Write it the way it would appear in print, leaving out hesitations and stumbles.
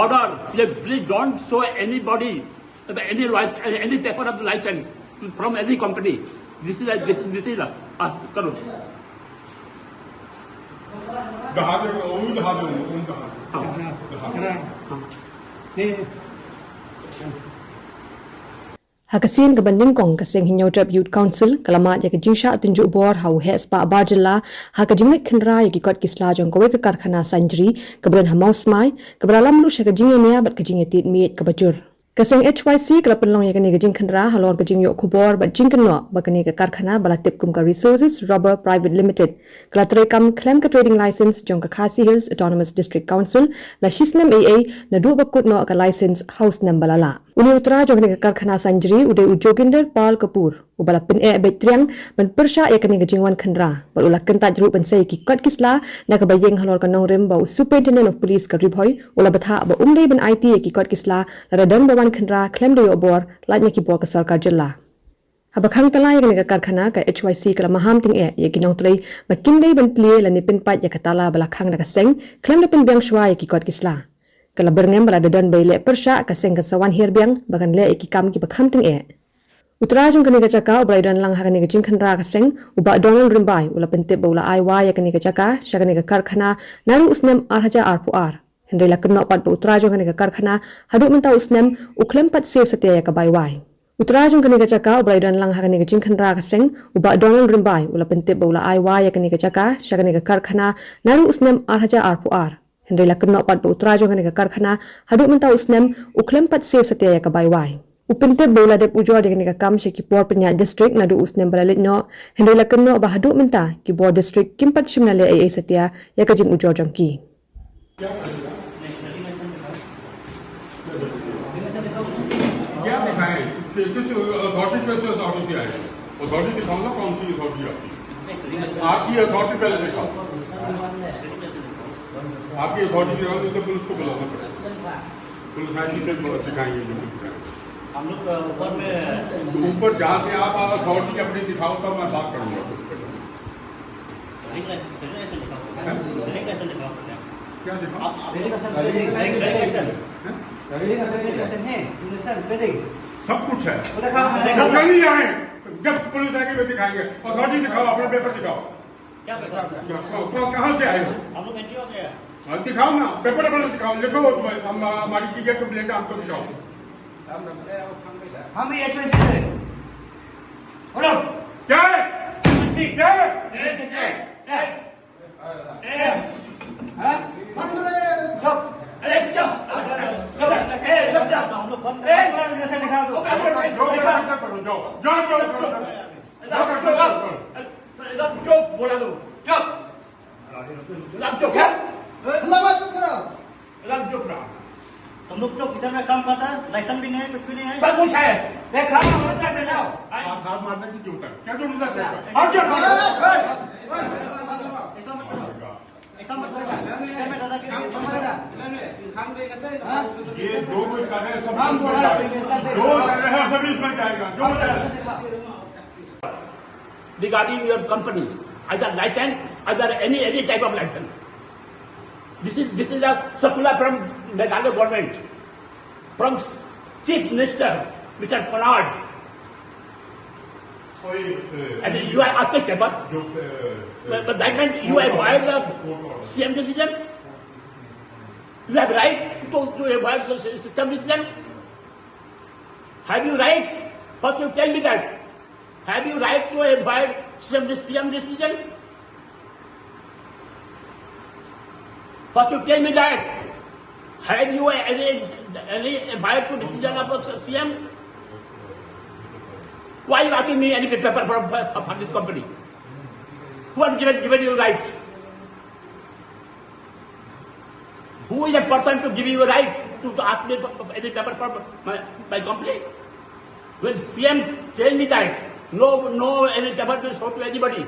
order. Please don't show anybody any paper of the license from any company. This is करो. Hakasin kabanding kong kasing hinyautrap Youth Council kalamat ya kejingsha tunjuk bor hau hes pa barjela hakajinglik khenra ya kikot kisla jong kowe ke karkhana sanjri kebran hamau smai kebralam lu shakajing nia bat kajing etit miet kebajur kasing HYC kalapenlong ya kene kajing khenra halor kajing yok khubor bat jing kenno bakane ke karkhana balatip kum ka Resources Rubber Private Limited kalatre kam claim ka trading license jong ka Khasi Hills Autonomous District Council la shisnam AA na du bakut no ka license house nam balala Uni Utara jong kene karkhana sanjri uday Joginder Pal Kapoor ubala pin betriang ban persha ya kene jingwan khenra balula kentat ru ban sei ki kot kisla na ka bayeng halor ka nongrim ba Superintendent of Police ka ribhoi ula batha ba umdei ban IT ki kot kisla la dan bawan khenra claim do obor lajnya ki bor ka sarkar jilla Habakhang tala ya kene karkhana ka HYC kala maham ting ya kinong trei bakindei ban plie la ni pin pat ya katala bala khang na ka seng claim na pin biang shwa ya ki kot kisla Kala berngem berada dan bayi lek persya kaseng kesawan herbiang bahkan lek ikikam ki bakham ting Utara jong kene kacaka ubrai dan lang hakane kajing khenra kaseng uba Donald Rimbai ula pentip ula aiwa ya kene kacaka syakane ka karkhana naru usnem arhaja arpuar hendai la kenok pat utara jong kene ka karkhana haduk mentau usnem uklem pat sew setia ya ka baiwai Utara jong kene kacaka ubrai dan lang hakane kajing khenra kaseng uba Donald Rimbai ula pentip ula aiwa ya kene kacaka syakane ka karkhana naru usnem arhaja arpuar Hendai la kenok pat utara jong kene ka karkhana haduk mentau usnem uklem pat sew setia ya ka baiwai Upinte bola dep ujor de kene ka kam she ki por penya district nadu usnem balalit no hendai la kenok ba haduk menta ki bor district kimpat shimna le AA setia ya ka jing ujor jong ki क्या दिखाएं किस अथॉरिटी पे से अथॉरिटी से आए अथॉरिटी दिखाओ ना कौन सी अथॉरिटी आपकी अथॉरिटी पहले दिखाओ आपकी अथॉरिटी दिखाओ तो पुलिस को बुलाना पड़ेगा पुलिस आएगी तो दिखाएंगे हम लोग ऊपर में ऊपर जहाँ से आप अथॉरिटी अपनी दिखाओ तब मैं बात करूँगा क्या दिखाओ सब कुछ है नहीं आए जब पुलिस आएगी वे दिखाएंगे अथॉरिटी दिखाओ अपना पेपर दिखाओ क्या पेपर कहाँ से आए हो हम लोग एनजीओ से हैं दिखाओ ना पेपर अपना दिखाओ लिखो उसमें हम हमारी चीजें सब लेकर हमको दिखाओ हम ये HYC से बोलो क्या है क्या है अरे जाओ हम लोग कैसे दिखा दो जाओ बोला दो चुप तुम लोग चुप इधर में काम करता है लाइसेंस भी नहीं है कुछ भी नहीं है सब कुछ है देखा हाथ मारने की जरूरत है क्या जरूरत है ये जो कोई कर रहे हैं सब जो कर रहे हैं सभी इसमें जाएगा जो regarding your company, either license, either any type of license. This is a circular from Meghalaya government, from Chief Minister, Mr. Pranad. And you are acceptable. But that means you have violated the CM decision. You have right to avoid the system decision. Have you right? First you tell me that. Have you right to avoid CM decision? First you tell me that. Have you any right to decision of CM? Why are you asking me any paper from this company? Who has given you right? Who is the person to give you a right to ask me any paper from my company? When CM tell me that no any paper to show to anybody.